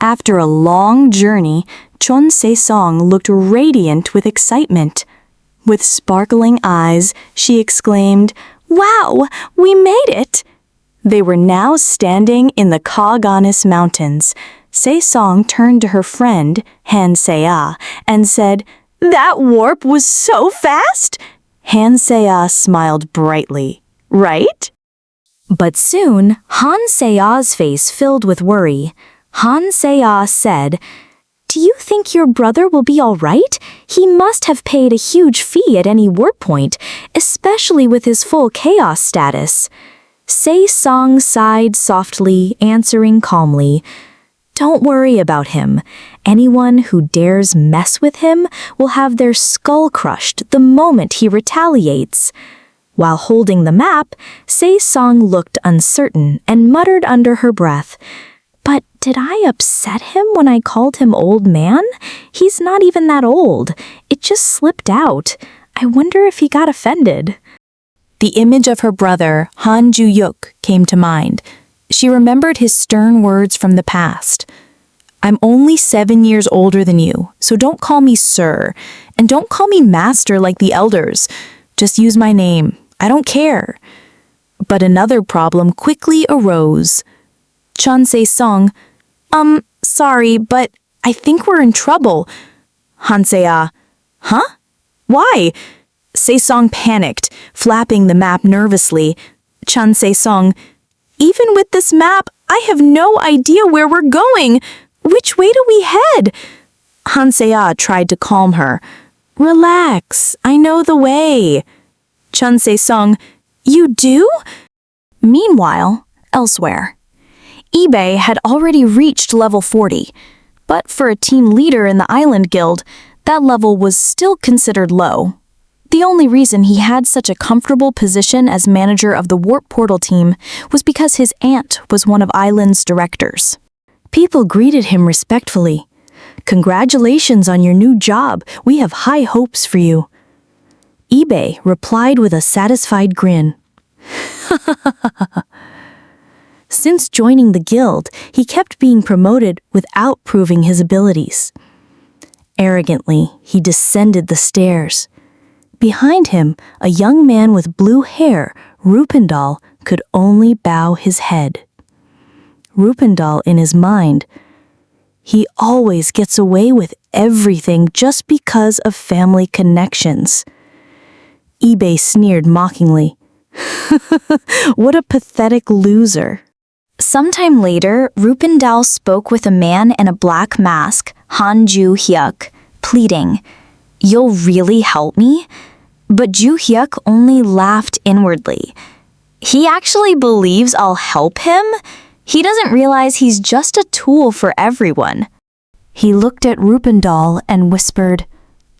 After a long journey, Chon Se-song looked radiant with excitement. With sparkling eyes, she exclaimed, "Wow, we made it!" They were now standing in the Kagonus Mountains. Se-song turned to her friend, Han Se-ah, and said, "That warp was so fast!" Han Se-ah smiled brightly. Right? But soon, Han Se-ah's face filled with worry. Han Se-ah said, "Do you think your brother will be all right? He must have paid a huge fee at any warp point, especially with his full chaos status." Se-song sighed softly, answering calmly, "Don't worry about him. Anyone who dares mess with him will have their skull crushed the moment he retaliates." While holding the map, Se-song looked uncertain and muttered under her breath, "But did I upset him when I called him old man? He's not even that old. It just slipped out. I wonder if he got offended." The image of her brother, Han Hyeok, came to mind. She remembered his stern words from the past. "I'm only 7 years older than you, so don't call me sir, and don't call me master like the elders. Just use my name. I don't care." But another problem quickly arose. Chon Se-song, sorry, but I think we're in trouble." Han Se-ah, "Huh? Why?" Se-song panicked, flapping the map nervously. Chon Se-song, "Even with this map, I have no idea where we're going. Which way do we head?" Han Se-ah tried to calm her. "Relax, I know the way." Chon Se-song, "You do?" Meanwhile, elsewhere, eBay had already reached level 40, but for a team leader in the Island Guild, that level was still considered low. The only reason he had such a comfortable position as manager of the Warp Portal team was because his aunt was one of Island's directors. People greeted him respectfully. "Congratulations on your new job. We have high hopes for you." eBay replied with a satisfied grin. Since joining the guild, he kept being promoted without proving his abilities. Arrogantly, he descended the stairs. Behind him, a young man with blue hair, Rupendal, could only bow his head. Rupendal, in his mind, he always gets away with everything just because of family connections. eBay sneered mockingly. What a pathetic loser. Sometime later, Rupendal spoke with a man in a black mask, Han Hyeok, pleading, "You'll really help me?" But Hyeok only laughed inwardly. He actually believes I'll help him? He doesn't realize he's just a tool for everyone. He looked at Rupendal and whispered,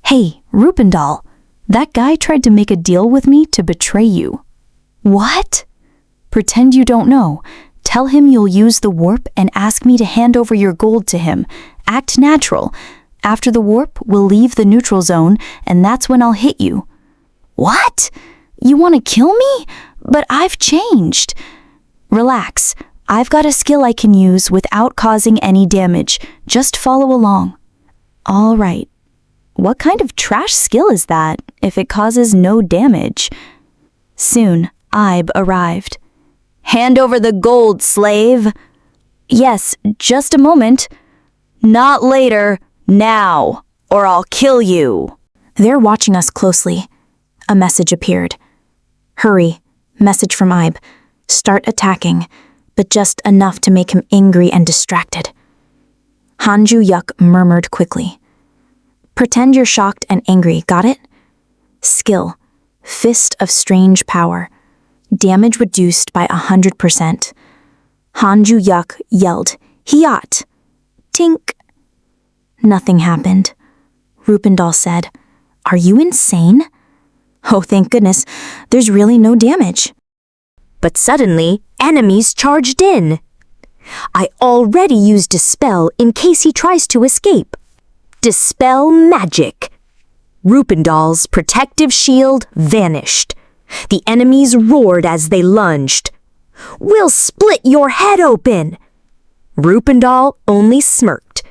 "Hey, Rupendal, that guy tried to make a deal with me to betray you." "What?" "Pretend you don't know. Tell him you'll use the warp and ask me to hand over your gold to him. Act natural. After the warp, we'll leave the neutral zone, and that's when I'll hit you." "What? You want to kill me? But I've changed." "Relax. I've got a skill I can use without causing any damage. Just follow along." "All right. What kind of trash skill is that if it causes no damage?" Soon, Ibe arrived. "Hand over the gold, slave." "Yes, just a moment." "Not later, now, or I'll kill you." "They're watching us closely." A message appeared. "Hurry, message from Ibe. Start attacking, but just enough to make him angry and distracted." Han Hyeok murmured quickly. "Pretend you're shocked and angry, got it?" Skill, Fist of Strange Power. Damage reduced by 100%. Han Hyeok yelled, "Hyeok!" Tink. Nothing happened. Rupendal said, "Are you insane?" "Oh, thank goodness, there's really no damage." But suddenly, enemies charged in. "I already used Dispel in case he tries to escape." Dispel magic. Rupendal's protective shield vanished. The enemies roared as they lunged. "We'll split your head open!" Rupendal only smirked.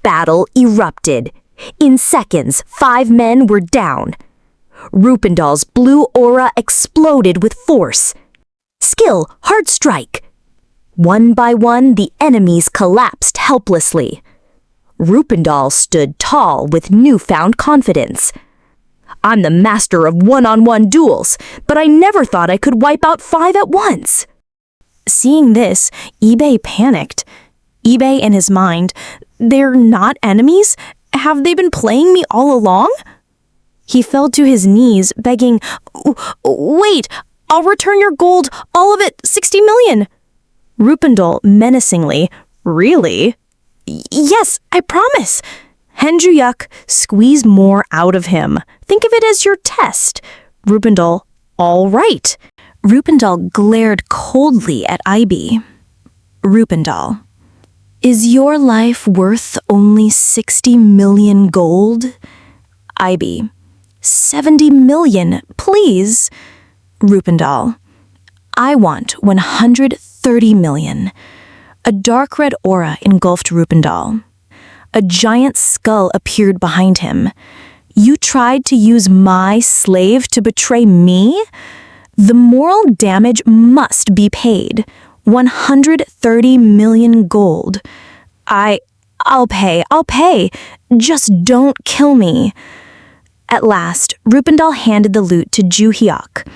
Battle erupted. In seconds, 5 men were down. Rupendal's blue aura exploded with force. Skill, hard strike. One by one, the enemies collapsed helplessly. Rupendal stood tall with newfound confidence. I'm the master of one-on-one duels, but I never thought I could wipe out 5 at once. Seeing this, eBay panicked. eBay in his mind, they're not enemies? Have they been playing me all along? He fell to his knees, begging, Wait, I'll return your gold, all of it, 60 million. Rupendal menacingly, Really? Yes, I promise. Hyeok, squeeze more out of him. Think of it as your test. Rupendal, all right. Rupendal glared coldly at IB. Rupendal, is your life worth only 60 million gold? IB, 70 million, please. Rupendal, I want 130 million. A dark red aura engulfed Rupendal. A giant skull appeared behind him. You tried to use my slave to betray me? The moral damage must be paid. 130 million gold. I'll pay. Just don't kill me. At last, Rupendal handed the loot to Hyeok.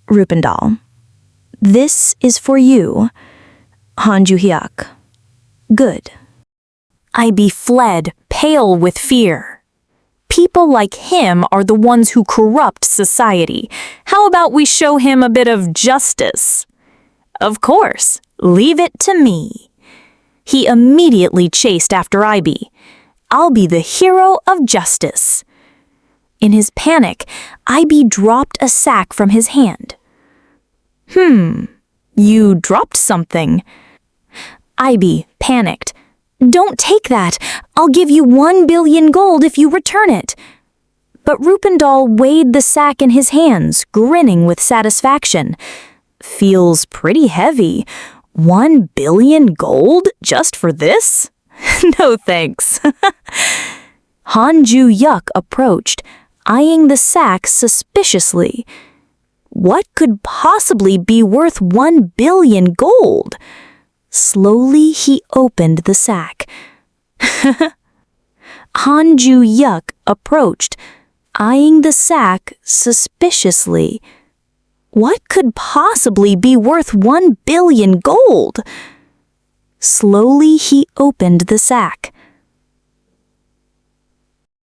Rupendal, this is for you. Hyeok, good. IB fled, pale with fear. People like him are the ones who corrupt society. How about we show him a bit of justice? Of course, leave it to me. He immediately chased after IB. I'll be the hero of justice. In his panic, IB dropped a sack from his hand. You dropped something. IB panicked. Don't take that. I'll give you 1 billion gold if you return it. But Rupendal weighed the sack in his hands, grinning with satisfaction. Feels pretty heavy. 1 billion gold just for this? No thanks. Hyeok approached, eyeing the sack suspiciously. What could possibly be worth 1 billion gold? Slowly he opened the sack. Hyeok approached, eyeing the sack suspiciously. What could possibly be worth 1 billion gold? Slowly he opened the sack.